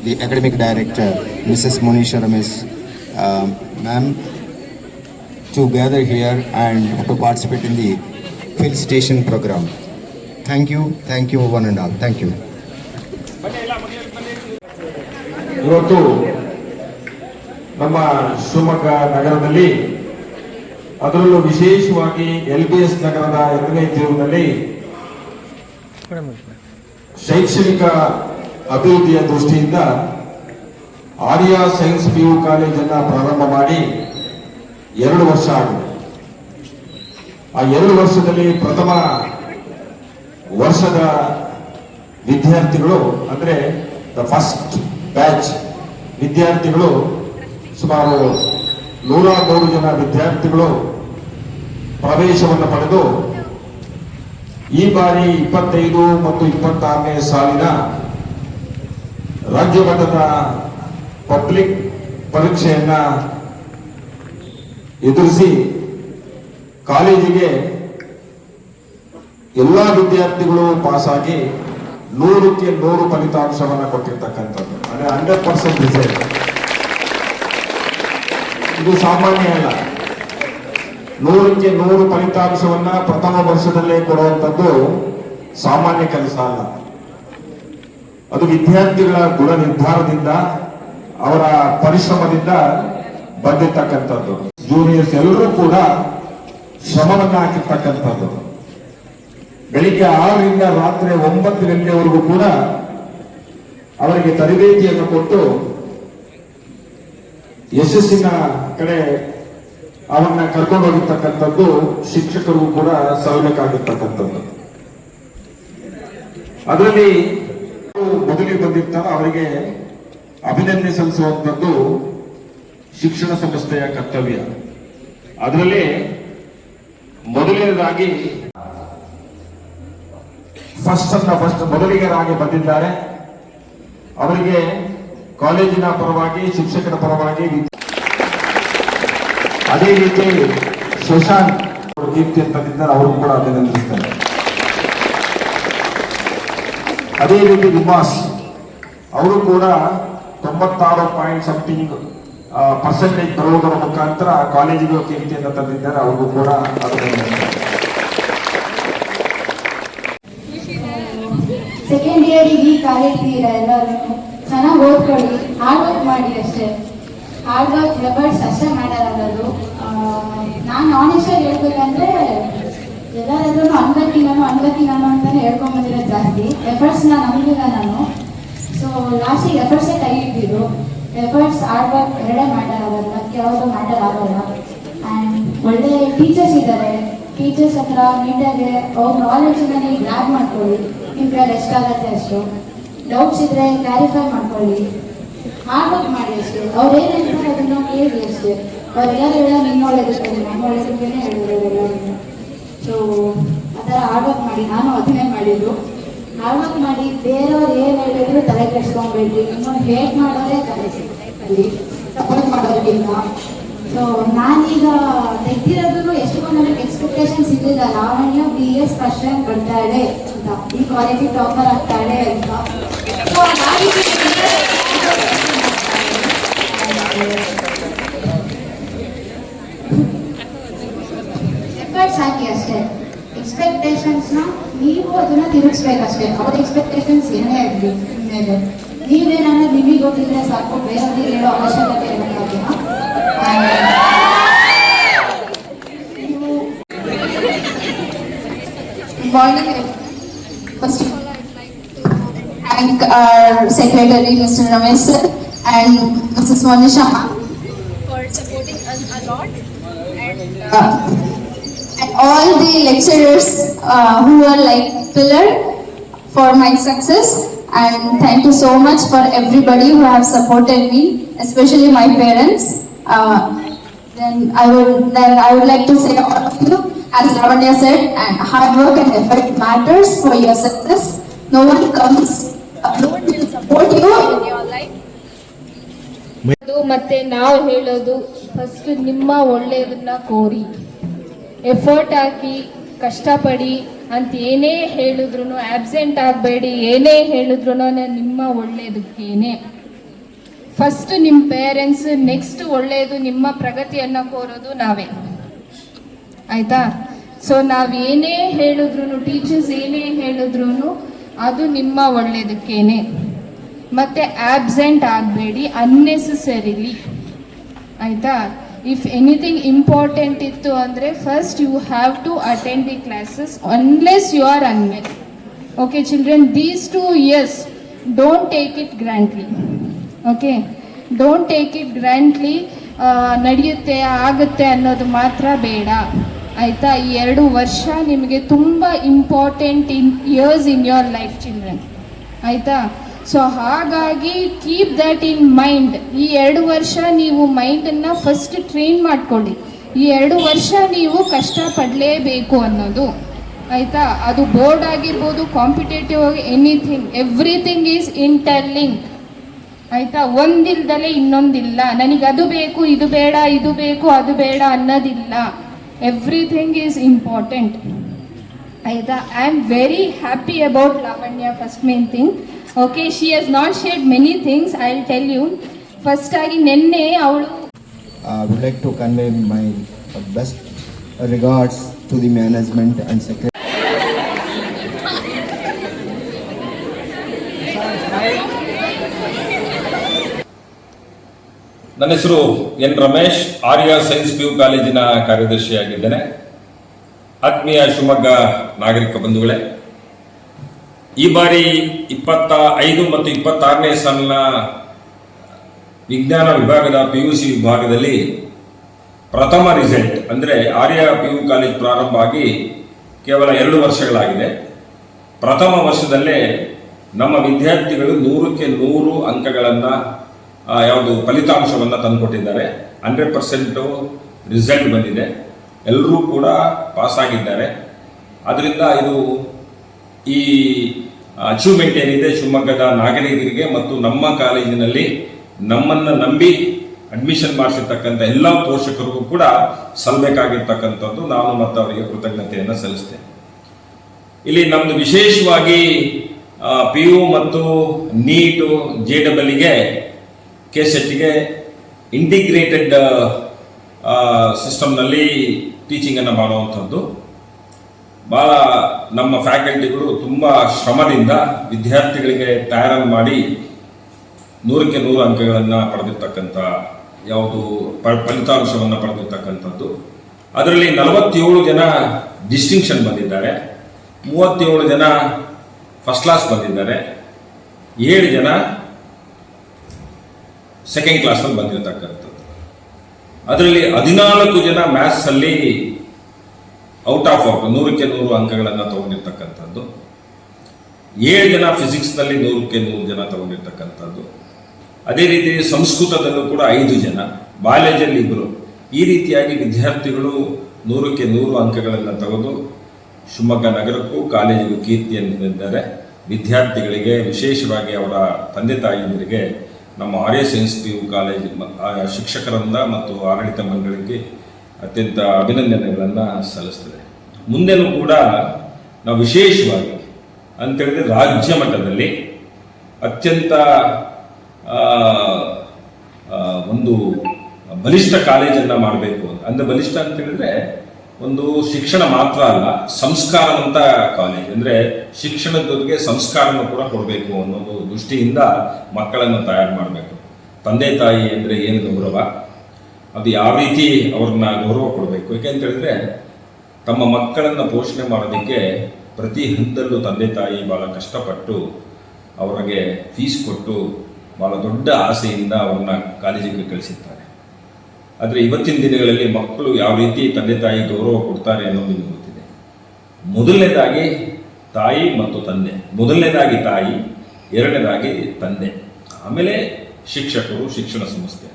The academic director, Mrs. Monisha Ramesh, ma'am, to gather here and to participate in the felicitation program. Thank you, one and all. Thank you. ಇವತ್ತು ನಮ್ಮ ಶಿವಮೊಗ್ಗ ನಗರದಲ್ಲಿ ಅದರಲ್ಲೂ ವಿಶೇಷವಾಗಿ LBS ನಗರದ 2ನೇ ಜೀವನದಲ್ಲಿ ಶೈಕ್ಷಣಿಕ ಅಭಿವೃದ್ಧಿಯ ದೃಷ್ಟಿಯಿಂದ ಆರ್ಯ ಸೈನ್ಸ್ PU ಕಾಲೇಜನ್ನು ಪ್ರಾರಂಭ ಮಾಡಿ 2 ವರ್ಷ ಆಗಿದೆ. ಆ 2 ವರ್ಷದಲ್ಲಿ ಪ್ರಥಮ ವರ್ಷದ ವಿದ್ಯಾರ್ಥಿಗಳು ಅಂದ್ರೆ ದ ಫಸ್ಟ್ ಬ್ಯಾಚ್ ವಿದ್ಯಾರ್ಥಿಗಳು ಸುಮಾರು 103 ಜನ ವಿದ್ಯಾರ್ಥಿಗಳು ಪ್ರವೇಶವನ್ನು ಪಡೆದು ಈ ಬಾರಿ 25 ಮತ್ತು 26ನೇ ಸಾಲಿನ ರಾಜ್ಯ ಮಟ್ಟದ ಪಬ್ಲಿಕ್ ಪರೀಕ್ಷೆಯನ್ನ ಎದುರಿಸಿ ಕಾಲೇಜಿಗೆ ಎಲ್ಲಾ ವಿದ್ಯಾರ್ಥಿಗಳು ಪಾಸ್ ಆಗಿ 100ಕ್ಕೆ 100 ಫಲಿತಾಂಶವನ್ನು ಕೊಟ್ಟಿರ್ತಕ್ಕಂಥದ್ದು, ಅಂದ್ರೆ 100% ರಿಸಲ್ಟ್. ಇದು ಸಾಮಾನ್ಯ ಅಲ್ಲ. 100ಕ್ಕೆ 100 ಫಲಿತಾಂಶವನ್ನ ಪ್ರಥಮ ವರ್ಷದಲ್ಲೇ ಕೊಡುವಂಥದ್ದು ಸಾಮಾನ್ಯ ಕೆಲಸ ಅಲ್ಲ. ಅದು ವಿದ್ಯಾರ್ಥಿಗಳ ಗುಣ ನಿರ್ಧಾರದಿಂದ, ಅವರ ಪರಿಶ್ರಮದಿಂದ ಬಂದಿರ್ತಕ್ಕಂಥದ್ದು. ಜೂನಿಯರ್ಸ್ ಎಲ್ಲರೂ ಕೂಡ ಶ್ರಮವನ್ನು ಹಾಕಿರ್ತಕ್ಕಂಥದ್ದು. ಬೆಳಿಗ್ಗೆ 6ರಿಂದ ರಾತ್ರಿ 9 ಗಂಟೆವರೆಗೂ ಕೂಡ ಅವರಿಗೆ ತರಬೇತಿಯನ್ನು ಕೊಟ್ಟು ಯಶಸ್ಸಿನ ಕಡೆ ಅವನ್ನ ಕರ್ಕೊಂಡು ಹೋಗಿರ್ತಕ್ಕಂಥದ್ದು ಶಿಕ್ಷಕರು ಕೂಡ ಸಲ್ಲಬೇಕಾಗಿರ್ತಕ್ಕಂಥದ್ದು. ಅದರಲ್ಲಿ ಮೊದಲಿಗೆ ಬಂದಿರ್ತಾರ ಅವರಿಗೆ ಅಭಿನಂದನೆ ಸಲ್ಲಿಸುವಂಥದ್ದು ಶಿಕ್ಷಣ ಸಂಸ್ಥೆಯ ಕರ್ತವ್ಯ. ಅದರಲ್ಲಿ ಮೊದಲನೇದಾಗಿ ಫಸ್ಟ್ ಮೊದಲಿಗರಾಗಿ ಬಂದಿದ್ದಾರೆ. ಅವರಿಗೆ ಕಾಲೇಜಿನ ಪರವಾಗಿ, ಶಿಕ್ಷಕರ ಪರವಾಗಿ, ಅದೇ ರೀತಿ ಶಶಾಂಕ್ ಕೀರ್ತಿ ಅಂತ ಬಂದಿದ್ದಾರೆ, ಅವರು ಕೂಡ ಅಭಿನಂದಿಸ್ತಾರೆ. ಅದೇ ರೀತಿ ವಿಮಾಸ್ ಅವರು ಕೂಡ 96.something% ಬರುವುದರ ಮುಖಾಂತರ ಕಾಲೇಜಿಗೆ ಕೀರ್ತಿಯನ್ನು ತಂದಿದ್ದಾರೆ, ಅವ್ರಿಗೂ ಕೂಡ ಸೆಕೆಂಡ್ ಇಯರ್ ಈ ಕಾಲೇಜ್ತೀರ ಎಲ್ಲರೂ ಚೆನ್ನಾಗಿ ಓದ್ಕೊಳ್ಳಿ, ಹಾರ್ಡ್ ವರ್ಕ್ ಮಾಡಿ ಅಷ್ಟೇ. ಹಾರ್ಡ್ ವರ್ಕ್ ಎಫರ್ಟ್ಸ್ ಅಷ್ಟೇ ಮಾಡೋದು. ನಾನು ಆನೆಸ್ಟಾಗಿ ಹೇಳ್ಬೇಕಂದ್ರೆ ಎಲ್ಲರಾದ್ರೂ ಅನ್ಗತಿ ನಾನು ಅಂತಾನೆ ಹೇಳ್ಕೊಂಡ್ ಬಂದಿರೋದು ಜಾಸ್ತಿ. ಎಫರ್ಟ್ಸ್ನ ನಂಬಿಲ್ಲ ನಾನು. ಸೊ ಲಾಸ್ಟಿಗೆ ಎಫರ್ಟ್ಸೇ ಕೈ ಹಿಡಿದಿದ್ದು. ಎಫರ್ಟ್ಸ್ ಹಾರ್ಡ್ ವರ್ಕ್ ಎರಡೇ ಮ್ಯಾಟರ್ ಆಗೋದು, ಅದಕ್ಕೆ ಯಾವುದು ಮ್ಯಾಟರ್ ಆಗೋಲ್ಲ. ಆ್ಯಂಡ್ ಒಳ್ಳೆ ಟೀಚರ್ಸ್ ಇದ್ದಾರೆ. ಟೀಚರ್ಸ್ ಹತ್ರ ನೀಟಾಗಿ ಅವ್ರ ನಾಲೆಡ್ಜನ್ನ ನೀವು ಗ್ರ್ಯಾಬ್ ಮಾಡ್ಕೊಳ್ಳಿ. ನಿಮ್ಗೆ ಎಷ್ಟು ಆಗುತ್ತೆ ಅಷ್ಟು. ಡೌಟ್ಸ್ ಇದ್ರೆ ಕ್ಲಾರಿಫೈ ಮಾಡ್ಕೊಳ್ಳಿ. ಹಾರ್ಡ್ ವರ್ಕ್ ಮಾಡಿ ಅಷ್ಟೇ. ಅವ್ರು ಏನು ಹೇಳ್ತಾರೆ ಅದನ್ನು ಕೇಳಿ ಅಷ್ಟೇ. ಅವ್ರೆಲ್ಲರೂ ಹೇಳೋ ನಿಮ್ಮ ಒಳ್ಳೇದಕ್ಕೆ ನಮ್ಮ ಒಳ್ಳೇದಕ್ಕೇನೆ ಹೇಳಿದ್ರು ಎಲ್ಲರೂ. ಸೊ ಆ ಥರ ಹಾರ್ಡ್ ವರ್ಕ್ ಮಾಡಿ. ನಾನು ಅದನ್ನೇ ಮಾಡಿದ್ದು. ಹಾರ್ಡ್ ವರ್ಕ್ ಮಾಡಿ ಬೇರೆಯವ್ರು ಏನು ಹೇಳಿದ್ರು ತಲೆ ಕೆಡಿಸ್ಕೊಂಡ್ಬೇಡಿ. ಇನ್ನೊಂದು ಹೇಟ್ ಮಾಡೋದೇ ತಲೆ ಅಲ್ಲಿ ಸಪೋರ್ಟ್ ಮಾಡೋದಕ್ಕಿಂತ. ಸೊ ನಾನೀಗ ತೆಗ್ದಿರೋದು ಎಷ್ಟು ನನಗೆ ಎಕ್ಸ್ಪೆಕ್ಟೇಷನ್ಸ್ ಇರಲಿಲ್ಲ. ಲಾವಣ್ಯ BS ಫಸ್ಟ್ ರ್ಯಾಂಕ್ ಬರ್ತಾಳೆ ಅಂತ, ಈ ಕಾಲೇಜಿಗೆ ಟಾಪರ್ ಆಗ್ತಾಳೆ ಅಂತ. ಸೊ ಎಫರ್ಟ್ಸ್ ಹಾಕಿ ಅಷ್ಟೇ. ಎಕ್ಸ್ಪೆಕ್ಟೇಷನ್ಸ್ನ ನೀವು ಅದನ್ನ ತಿರುಗಿಸ್ಬೇಕಷ್ಟೇ. ಅವ್ರ ಎಕ್ಸ್ಪೆಕ್ಟೇಷನ್ಸ್ ಏನೇ ಆಗಲಿ ಮೇಲೆ ನೀವೇನಾದ್ರೂ ನಿಮಗೆ ಗೊತ್ತಿದ್ರೆ ಸಾಕು, ಬೇರೆಯವ್ರಿಗೆ ಹೇಳೋ ಅವಶ್ಯಕತೆ ಇರೋಕ್ಕಾಗಿಲ್ಲ. First of all, I'd like to thank our secretary, Mr. Ramesh sir, and Mrs. Monisha for supporting us a lot, and all the lecturers who are like pillar for my success. And thank you so much for everybody who have supported me, especially my parents. Then I would like to say all of you, as Lavanya said, and hard work and effort matters for your success. No one will support you in your life. ಮತ್ತೆ ನಾವು ಹೇಳೋದು first ನಿಮ್ಮ ಒಳ್ಳೆಯದನ್ನ ಕೋರಿ, effort ಹಾಕಿ, ಕಷ್ಟಪಡಿ ಅಂತ ಏನೇ ಹೇಳಿದ್ರು absent ಆಗಬೇಡಿ. ಏನೇ ಹೇಳಿದ್ರು ನಿಮ್ಮ ಒಳ್ಳೆಯದಕ್ಕೇನೆ. ಫಸ್ಟ್ ನಿಮ್ಮ ಪೇರೆಂಟ್ಸ್, ನೆಕ್ಸ್ಟ್ ಒಳ್ಳೆಯದು ನಿಮ್ಮ ಪ್ರಗತಿಯನ್ನು ಕೋರೋದು ನಾವೇ, ಆಯಿತಾ? ಸೊ ನಾವೇನೇ ಹೇಳಿದ್ರು, ಟೀಚರ್ಸ್ ಏನೇ ಹೇಳಿದ್ರು ಅದು ನಿಮ್ಮ ಒಳ್ಳೆಯದಕ್ಕೇನೆ. ಮತ್ತು ಆಬ್ಸೆಂಟ್ ಆಗಬೇಡಿ ಅನ್ನೆಸೆಸರಿಲಿ, ಆಯಿತಾ? ಇಫ್ ಎನಿಥಿಂಗ್ ಇಂಪಾರ್ಟೆಂಟ್ ಇತ್ತು ಅಂದರೆ first you have to attend the classes unless you are unwell. Okay children, these 2 years don't take it granted. Okay, don't take it granted. ನಡೆಯುತ್ತೆ ಆಗುತ್ತೆ ಅನ್ನೋದು ಮಾತ್ರ ಬೇಡ, ಆಯಿತಾ? ಈ 2 ವರ್ಷ ನಿಮಗೆ ತುಂಬ important years in your life children, ಆಯಿತಾ? ಸೊ ಹಾಗಾಗಿ ಕೀಪ್ ದ್ಯಾಟ್ ಇನ್ ಮೈಂಡ್. ಈ 2 ವರ್ಷ ನೀವು ಮೈಂಡನ್ನು ಫಸ್ಟ್ ಟ್ರೈನ್ ಮಾಡ್ಕೊಳ್ಳಿ. ಈ 2 ವರ್ಷ ನೀವು ಕಷ್ಟಪಡಲೇಬೇಕು ಅನ್ನೋದು, ಆಯಿತಾ? ಅದು ಬೋರ್ಡ್ ಆಗಿರ್ಬೋದು, ಕಾಂಪಿಟೇಟಿವ್ ಆಗಿ, ಎನಿಥಿಂಗ್, ಎವ್ರಿಥಿಂಗ್ ಈಸ್ ಇಂಟರ್ಲಿಂಕ್, ಆಯಿತಾ? ಒಂದಿಲ್ದಲೇ ಇನ್ನೊಂದಿಲ್ಲ. ನನಗೆ ಅದು ಬೇಕು, ಇದು ಬೇಡ, ಇದು ಬೇಕು, ಅದು ಬೇಡ ಅನ್ನೋದಿಲ್ಲ. ಎವ್ರಿಥಿಂಗ್ ಈಸ್ ಇಂಪಾರ್ಟೆಂಟ್, ಆಯಿತಾ? I am very happy about Lavanya. First main thing, okay, she has not shared many things. I will tell you. First ಆಗಿ ನಿನ್ನೆ ಅವಳು would like to convey my best regards to the management and secretary. ನನ್ನ ಹೆಸರು N Ramesh, ಆರ್ಯ science PU ಕಾಲೇಜಿನ ಕಾರ್ಯದರ್ಶಿಯಾಗಿದ್ದೇನೆ. ಆತ್ಮೀಯ ಶಿವಮೊಗ್ಗ ನಾಗರಿಕ ಬಂಧುಗಳೇ, ಈ ಬಾರಿ 25 ಮತ್ತು 26ನೇ ಸಾಲಿನ ವಿಜ್ಞಾನ ವಿಭಾಗದ PUC ವಿಭಾಗದಲ್ಲಿ ಪ್ರಥಮ ರಿಸಲ್ಟ್ ಅಂದರೆ ಆರ್ಯ PU ಕಾಲೇಜ್ ಪ್ರಾರಂಭ ಆಗಿ ಕೇವಲ 2 ವರ್ಷಗಳಾಗಿದೆ. ಪ್ರಥಮ ವರ್ಷದಲ್ಲೇ ನಮ್ಮ ವಿದ್ಯಾರ್ಥಿಗಳು 100ಕ್ಕೆ 100 ಅಂಕಗಳನ್ನು ಯಾವುದು ಫಲಿತಾಂಶವನ್ನು ತಂದುಕೊಟ್ಟಿದ್ದಾರೆ. 100% ರಿಸಲ್ಟ್ ಬಂದಿದೆ. ಎಲ್ಲರೂ ಕೂಡ ಪಾಸಾಗಿದ್ದಾರೆ. ಆದ್ದರಿಂದ ಇದು ಈ ಅಚೀವ್ಮೆಂಟ್ ಏನಿದೆ ಶಿವಮೊಗ್ಗದ ನಾಗರಿಕರಿಗೆ ಮತ್ತು ನಮ್ಮ ಕಾಲೇಜಿನಲ್ಲಿ ನಮ್ಮನ್ನು ನಂಬಿ ಅಡ್ಮಿಷನ್ ಮಾಡಿಸಿರ್ತಕ್ಕಂಥ ಎಲ್ಲ ಪೋಷಕರಿಗೂ ಕೂಡ ಸಲ್ಲಬೇಕಾಗಿರ್ತಕ್ಕಂಥದ್ದು. ನಾನು ಮತ್ತು ಅವರಿಗೆ ಕೃತಜ್ಞತೆಯನ್ನು ಸಲ್ಲಿಸ್ತೇನೆ. ಇಲ್ಲಿ ನಮ್ಮದು ವಿಶೇಷವಾಗಿ PU ಮತ್ತು ನೀಟು JEEಗೆ KCETಗೆ ಇಂಟಿಗ್ರೇಟೆಡ್ ಸಿಸ್ಟಮ್ನಲ್ಲಿ ಟೀಚಿಂಗನ್ನು ಮಾಡುವಂಥದ್ದು. ಭಾಳ ನಮ್ಮ ಫ್ಯಾಕಲ್ಟಿಗಳು ತುಂಬ ಶ್ರಮದಿಂದ ವಿದ್ಯಾರ್ಥಿಗಳಿಗೆ ತಯಾರು ಮಾಡಿ 100ಕ್ಕೆ 100 ಅಂಕಗಳನ್ನು ಪಡೆದಿರ್ತಕ್ಕಂಥ ಯಾವುದು ಫಲಿತಾಂಶವನ್ನು ಪಡೆದಿರ್ತಕ್ಕಂಥದ್ದು. ಅದರಲ್ಲಿ 47 ಜನ ಡಿಸ್ಟಿಂಕ್ಷನ್ ಬಂದಿದ್ದಾರೆ, 37 ಜನ ಫಸ್ಟ್ ಕ್ಲಾಸ್ ಬಂದಿದ್ದಾರೆ, 7 ಜನ ಸೆಕೆಂಡ್ ಕ್ಲಾಸಲ್ಲಿ ಬಂದಿರತಕ್ಕಂಥದ್ದು. ಅದರಲ್ಲಿ 14 ಜನ ಮ್ಯಾಥ್ಸಲ್ಲಿ ಔಟ್ ಆಫ್ 100ಕ್ಕೆ 100 ಅಂಕಗಳನ್ನು ತಗೊಂಡಿರ್ತಕ್ಕಂಥದ್ದು, 7 ಜನ ಫಿಸಿಕ್ಸ್ನಲ್ಲಿ 100ಕ್ಕೆ 100 ಜನ ತಗೊಂಡಿರ್ತಕ್ಕಂಥದ್ದು. ಅದೇ ರೀತಿ ಸಂಸ್ಕೃತದಲ್ಲೂ ಕೂಡ 5 ಜನ, ಬಾಲ್ಯಜಲ್ಲಿ 2. ಈ ರೀತಿಯಾಗಿ ವಿದ್ಯಾರ್ಥಿಗಳು 100ಕ್ಕೆ 100 ಅಂಕಗಳನ್ನು ತೆಗೆದು ಶಿವಮೊಗ್ಗ ನಗರಕ್ಕೂ ಕಾಲೇಜಿಗೂ ಕೀರ್ತಿಯನ್ನು ತಂದಿದ್ದಾರೆ. ವಿದ್ಯಾರ್ಥಿಗಳಿಗೆ, ವಿಶೇಷವಾಗಿ ಅವರ ತಂದೆ ತಾಯಿಯರಿಗೆ ನಮ್ಮ ಆರ್ಯ ಸೈನ್ಸ್ PU ಕಾಲೇಜ್ ಶಿಕ್ಷಕರಿಂದ ಮತ್ತು ಆಡಳಿತ ಮಂಡಳಿಗೆ ಅತ್ಯಂತ ಅಭಿನಂದನೆಗಳನ್ನು ಸಲ್ಲಿಸ್ತದೆ. ಮುಂದೆನೂ ಕೂಡ ನಾವು ವಿಶೇಷವಾಗಿ ಅಂತೇಳಿದರೆ ರಾಜ್ಯ ಮಟ್ಟದಲ್ಲಿ ಅತ್ಯಂತ ಒಂದು ಬಲಿಷ್ಠ ಕಾಲೇಜನ್ನು ಮಾಡಬೇಕು. ಅಂದರೆ ಬಲಿಷ್ಠ ಅಂತ ಹೇಳಿದ್ರೆ ಒಂದು ಶಿಕ್ಷಣ ಮಾತ್ರ ಅಲ್ಲ, ಸಂಸ್ಕಾರವಂತ ಕಾಲೇಜ್. ಅಂದರೆ ಶಿಕ್ಷಣದ ಜೊತೆಗೆ ಸಂಸ್ಕಾರನೂ ಕೂಡ ಕೊಡಬೇಕು ಅನ್ನೋದು ದೃಷ್ಟಿಯಿಂದ ಮಕ್ಕಳನ್ನು ತಯಾರು ಮಾಡಬೇಕು. ತಂದೆ ತಾಯಿ ಅಂದರೆ ಏನು ಗೌರವ, ಅದು ಯಾವ ರೀತಿ ಅವ್ರನ್ನ ಗೌರವ ಕೊಡಬೇಕು. ಯಾಕೆಂತ ಹೇಳಿದ್ರೆ ತಮ್ಮ ಮಕ್ಕಳನ್ನು ಪೋಷಣೆ ಮಾಡೋದಕ್ಕೆ ಪ್ರತಿ ಹಂತದಲ್ಲೂ ತಂದೆ ತಾಯಿ ಭಾಳ ಕಷ್ಟಪಟ್ಟು ಅವರಿಗೆ ಫೀಸ್ ಕೊಟ್ಟು ಭಾಳ ದೊಡ್ಡ ಆಸೆಯಿಂದ ಅವ್ರನ್ನ ಕಾಲೇಜಿಗೆ ಕಳಿಸಿರ್ತಾರೆ. ಆದರೆ ಇವತ್ತಿನ ದಿನಗಳಲ್ಲಿ ಮಕ್ಕಳು ಯಾವ ರೀತಿ ತಂದೆ ತಾಯಿ ಗೌರವ ಕೊಡ್ತಾರೆ ಅನ್ನೋದು ನಿಮಗೆ ಗೊತ್ತಿದೆ. ಮೊದಲನೇದಾಗಿ ತಾಯಿ ಮತ್ತು ತಂದೆ. ಮೊದಲನೇದಾಗಿ ತಾಯಿ, ಎರಡನೇದಾಗಿ ತಂದೆ, ಆಮೇಲೆ ಶಿಕ್ಷಕರು, ಶಿಕ್ಷಣ ಸಂಸ್ಥೆ.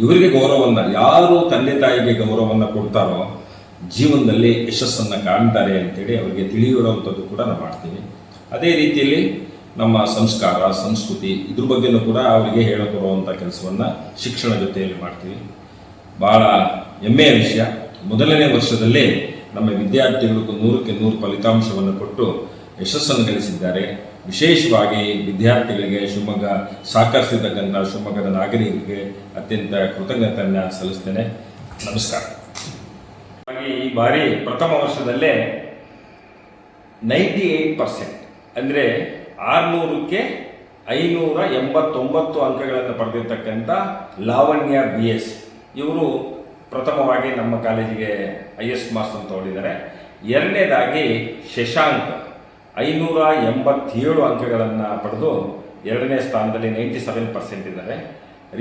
ಇವರಿಗೆ ಗೌರವವನ್ನು, ಯಾರು ತಂದೆ ತಾಯಿಗೆ ಗೌರವವನ್ನು ಕೊಡ್ತಾರೋ ಜೀವನದಲ್ಲಿ ಯಶಸ್ಸನ್ನು ಕಾಣ್ತಾರೆ ಅಂತೇಳಿ ಅವರಿಗೆ ತಿಳಿಯುವಂಥದ್ದು ಕೂಡ ನಾವು ಮಾಡ್ತೀವಿ. ಅದೇ ರೀತಿಯಲ್ಲಿ ನಮ್ಮ ಸಂಸ್ಕಾರ, ಸಂಸ್ಕೃತಿ ಇದ್ರ ಬಗ್ಗೆನೂ ಕೂಡ ಅವರಿಗೆ ಹೇಳಿಕೊಡುವಂಥ ಕೆಲಸವನ್ನು ಶಿಕ್ಷಣ ಜೊತೆಯಲ್ಲಿ ಮಾಡ್ತೀವಿ. ಭಾಳ ಹೆಮ್ಮೆಯ ವಿಷಯ, ಮೊದಲನೇ ವರ್ಷದಲ್ಲೇ ನಮ್ಮ ವಿದ್ಯಾರ್ಥಿಗಳು 100ಕ್ಕೆ 100 ಫಲಿತಾಂಶವನ್ನು ಕೊಟ್ಟು ಯಶಸ್ಸನ್ನು ಗಳಿಸಿದ್ದಾರೆ. ವಿಶೇಷವಾಗಿ ವಿದ್ಯಾರ್ಥಿಗಳಿಗೆ ಶಿವಮೊಗ್ಗ ಸಹಕರಿಸಿರ್ತಕ್ಕಂಥ ಶಿವಮೊಗ್ಗದ ನಾಗರಿಕರಿಗೆ ಅತ್ಯಂತ ಕೃತಜ್ಞತೆಯನ್ನು ಸಲ್ಲಿಸ್ತೇನೆ. ನಮಸ್ಕಾರ. ಈ ಬಾರಿ ಪ್ರಥಮ ವರ್ಷದಲ್ಲೇ 98%, ಅಂದರೆ 600ಕ್ಕೆ 589 ಅಂಕಗಳನ್ನು ಪಡೆದಿರ್ತಕ್ಕಂಥ ಲಾವಣ್ಯ BS ಇವರು ಪ್ರಥಮವಾಗಿ ನಮ್ಮ ಕಾಲೇಜಿಗೆ ಹೈಯೆಸ್ಟ್ ಮಾರ್ಕ್ಸ್ ಅಂತ ತಗೊಂಡಿದ್ದಾರೆ. ಎರಡನೇದಾಗಿ ಶಶಾಂಕ್ 587 ಅಂಕಗಳನ್ನು ಪಡೆದು ಎರಡನೇ ಸ್ಥಾನದಲ್ಲಿ 97% ಇದ್ದಾರೆ.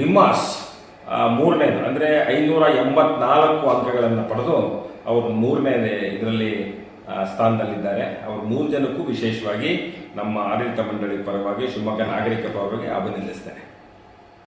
ರಿಮಾಸ್ ಮೂರನೇದು, ಅಂದರೆ 584 ಅಂಕಗಳನ್ನು ಪಡೆದು ಅವರು ಮೂರನೇ ಇದರಲ್ಲಿ ಸ್ಥಾನದಲ್ಲಿದ್ದಾರೆ. ಅವರು 3 ಜನಕ್ಕೂ ವಿಶೇಷವಾಗಿ ನಮ್ಮ ಆಡಳಿತ ಮಂಡಳಿ ಪರವಾಗಿ, ಶಿವಮೊಗ್ಗ ನಾಗರಿಕ ಪರವಾಗಿ ಅಭಿನಂದಿಸ್ತೇನೆ.